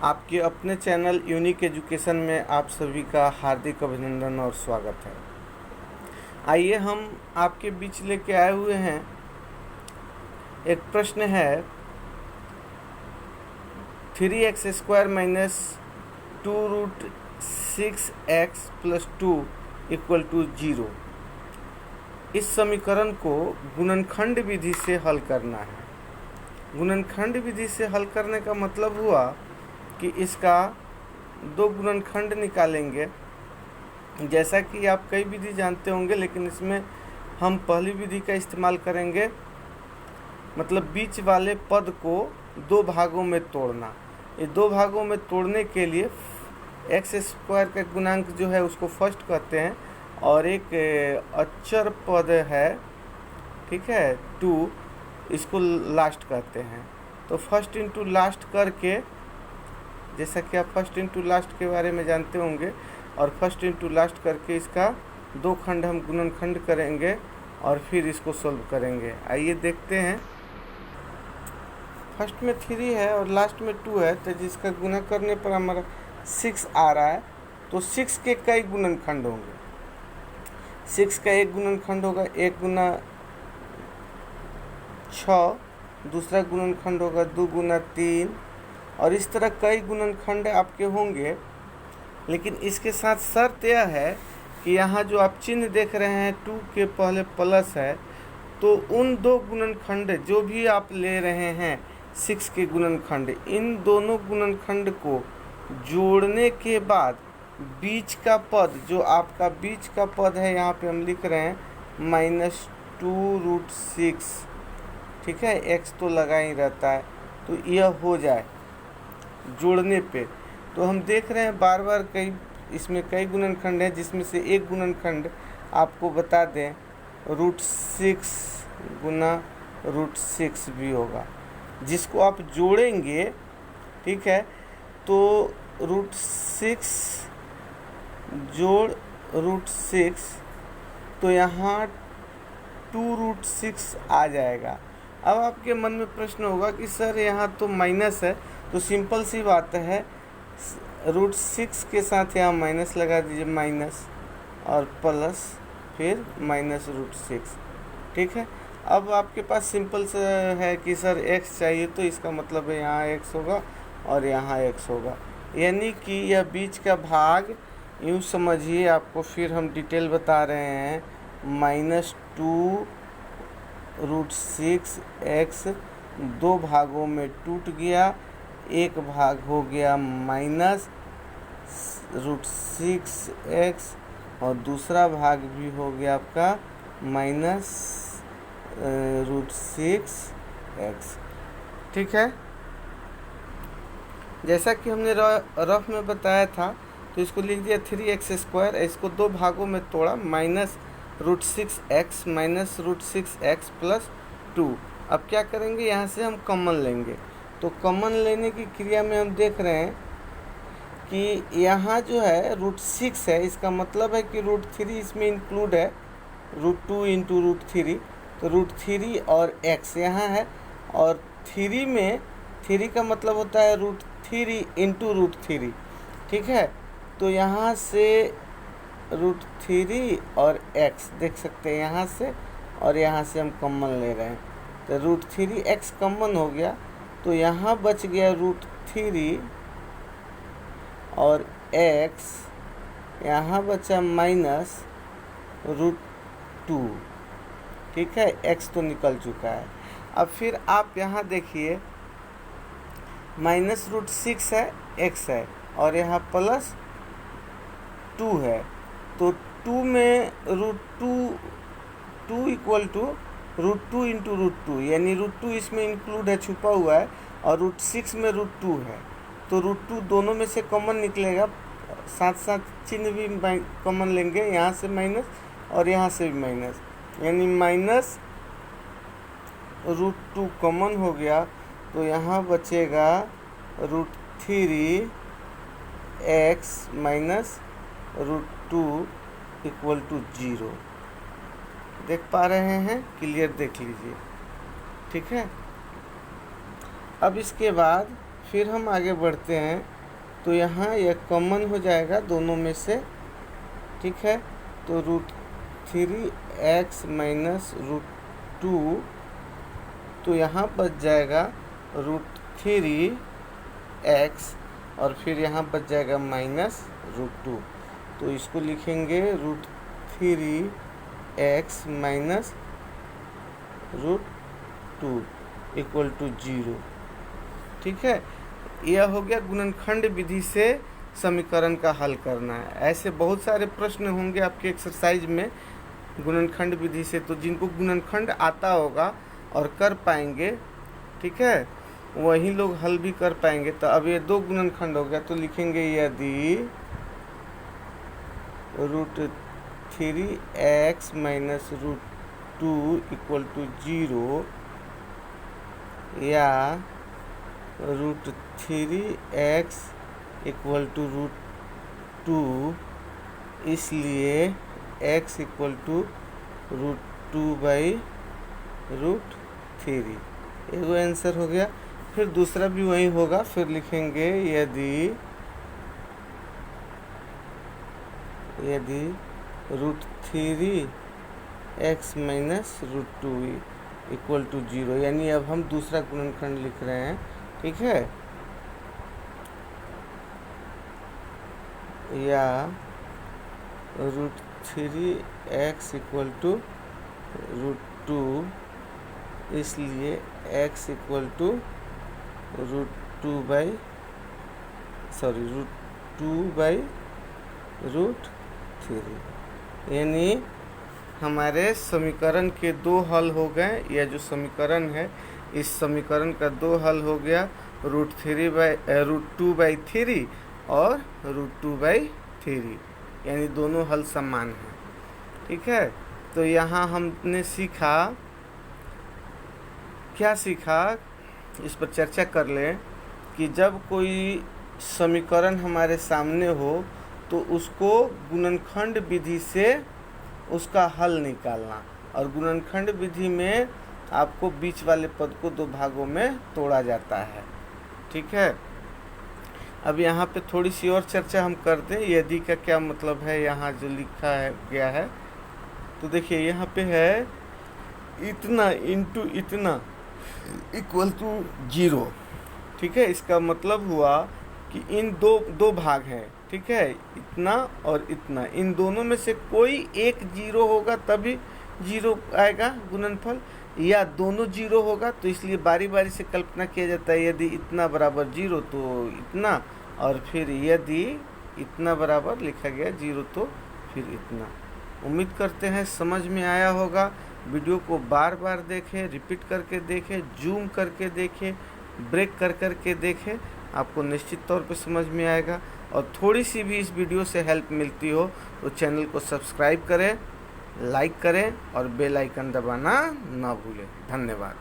आपके अपने channel unique education में आप सभी का हार्दिक अभिनंदन और स्वागत है। आइए हम आपके बीच लेके आए हुए हैं, एक प्रश्न है 3x² माइनस 2√6x + 2 = 0। इस समीकरण को गुणनखंड विधि से हल करना है। गुणनखंड विधि से हल करने का मतलब हुआ कि इसका दो गुणनखंड निकालेंगे। जैसा कि आप कई विधि जानते होंगे, लेकिन इसमें हम पहली विधि का इस्तेमाल करेंगे, मतलब बीच वाले पद को दो भागों में तोड़ना। ये दो भागों में तोड़ने के लिए x² का गुणांक जो है उसको फर्स्ट कहते हैं, और एक अचर पद है, ठीक है, 2, इसको लास्ट कहते हैं। तो फर्स्ट इंटू लास्ट करके, जैसा कि आप फर्स्ट इंटू लास्ट के बारे में जानते होंगे, और फर्स्ट इंटू लास्ट करके इसका दो खंड हम गुणनखंड करेंगे और फिर इसको सॉल्व करेंगे। आइए देखते हैं। फर्स्ट में 3 है और लास्ट में 2 है, तो जिसका गुणा करने पर हमारा 6 आ रहा है। तो 6 के कई गुणनखंड होंगे। 6 का एक गुणनखंड होगा 1 गुना 6, दूसरा गुणनखंड होगा 2 गुना 3, और इस तरह कई गुणनखंड आपके होंगे। लेकिन इसके साथ शर्त यह है कि यहाँ जो आप चिन्ह देख रहे हैं 2 के पहले प्लस है, तो उन दो गुणनखंड जो भी आप ले रहे हैं 6 के गुणनखंड, इन दोनों गुणनखंड को जोड़ने के बाद बीच का पद, जो आपका बीच का पद है, यहाँ पे हम लिख रहे हैं -2√6, ठीक है, x तो लगा ही रहता है, तो यह हो जाए जोड़ने पे। तो हम देख रहे हैं बार बार इसमें कई गुणनखंड हैं, जिसमें से एक गुणनखंड आपको बता दें √6 गुना √6 भी होगा, जिसको आप जोड़ेंगे, ठीक है। तो √6 जोड़ √6, तो यहाँ 2√6 आ जाएगा। अब आपके मन में प्रश्न होगा कि सर यहाँ तो माइनस है, तो सिंपल सी बात है, √6 के साथ यहाँ माइनस लगा दीजिए, माइनस और प्लस, फिर -√6, ठीक है। अब आपके पास सिंपल से है कि सर x चाहिए, तो इसका मतलब है यहाँ x होगा और यहाँ x होगा, यानी कि यह बीच का भाग, यूँ समझिए, आपको फिर हम डिटेल बता रहे हैं, -2√6x दो भागों में टूट गया, एक भाग हो गया -√6x और दूसरा भाग भी हो गया आपका -√6x, ठीक है। जैसा कि हमने रफ में बताया था, तो इसको लिख दिया 3x², इसको दो भागों में तोड़ा, -√6x -√6x + 2। अब क्या करेंगे, यहाँ से हम कॉमन लेंगे। तो कॉमन लेने की क्रिया में हम देख रहे हैं कि यहाँ जो है √6 है, इसका मतलब है कि √3 इसमें इंक्लूड है, √2 × √3, तो √3 और x यहाँ है, और 3 में 3 का मतलब होता है √3 × √3, ठीक है। तो यहाँ से √3 और x देख सकते हैं यहाँ से, और यहाँ से हम कॉमन ले रहे हैं, तो √3x कॉमन हो गया, तो यहाँ बच गया √3 और x, यहाँ बचा -√2, ठीक है, x तो निकल चुका है। अब फिर आप यहाँ देखिए, -√6 है, x है, और यहाँ +2 है, तो 2 में √2 = √2 × √2, यानी √2 इसमें इंक्लूड है, छुपा हुआ है, और √6 में √2 है, तो √2 दोनों में से कॉमन निकलेगा, साथ साथ चिन्ह भी कॉमन लेंगे, यहाँ से माइनस और यहाँ से भी माइनस, यानी -√2 कॉमन हो गया, तो यहाँ बचेगा √3x -√2 = 0। देख पा रहे हैं? क्लियर देख लीजिए, ठीक है। अब इसके बाद फिर हम आगे बढ़ते हैं तो यहाँ यह कॉमन हो जाएगा दोनों में से, ठीक है। तो √3x माइनस √2, तो यहाँ बच जाएगा √3x और फिर यहाँ बच जाएगा माइनस √2। तो इसको लिखेंगे √3x माइनस √2 इक्वल टू 0, ठीक है। यह हो गया गुणनखंड विधि से समीकरण का हल करना है। ऐसे बहुत सारे प्रश्न होंगे आपके एक्सरसाइज में गुणनखंड विधि से, तो जिनको गुणनखंड आता होगा और कर पाएंगे, ठीक है, वही लोग हल भी कर पाएंगे। तो अब ये 2 गुणनखंड हो गया, तो लिखेंगे यदि √3x माइनस √2 इक्वल टू 0 या √3x इक्वल टू √2, इसलिए x इक्वल टू √2/√3, एगो आंसर हो गया। फिर दूसरा भी वही होगा, फिर लिखेंगे यदि √3x माइनस √2 इक्वल टू 0, यानी अब हम दूसरा गुणनखंड लिख रहे हैं, ठीक है। या √3x इक्वल टू √2, इसलिए x इक्वल टू √2/√3, यानी हमारे समीकरण के 2 हल हो गए। यह जो समीकरण है, इस समीकरण का 2 हल हो गया, √2/3 और √2/3, यानी दोनों हल समान हैं, ठीक है। तो यहाँ हमने सीखा, क्या सीखा, इस पर चर्चा कर लें कि जब कोई समीकरण हमारे सामने हो तो उसको गुणनखंड विधि से उसका हल निकालना, और गुणनखंड विधि में आपको बीच वाले पद को 2 भागों में तोड़ा जाता है, ठीक है। अब यहाँ पे थोड़ी सी और चर्चा हम करते हैं, यदि का क्या मतलब है यहाँ जो लिखा है गया है। तो देखिए यहाँ पे है इतना इंटू इतना इक्वल टू 0, ठीक है। इसका मतलब हुआ कि इन दो भाग हैं, ठीक है, इतना और इतना, इन दोनों में से कोई एक 0 होगा तभी 0 आएगा गुणनफल, या दोनों 0 होगा। तो इसलिए बारी बारी से कल्पना किया जाता है, यदि इतना बराबर 0 तो इतना, और फिर यदि इतना बराबर लिखा गया 0 तो फिर इतना। उम्मीद करते हैं समझ में आया होगा। वीडियो को बार बार देखें, रिपीट करके देखें, जूम करके देखें, ब्रेक कर करके देखें, आपको निश्चित तौर पे समझ में आएगा। और थोड़ी सी भी इस वीडियो से हेल्प मिलती हो तो चैनल को सब्सक्राइब करें, लाइक करें और बेल आइकन दबाना ना भूलें। धन्यवाद।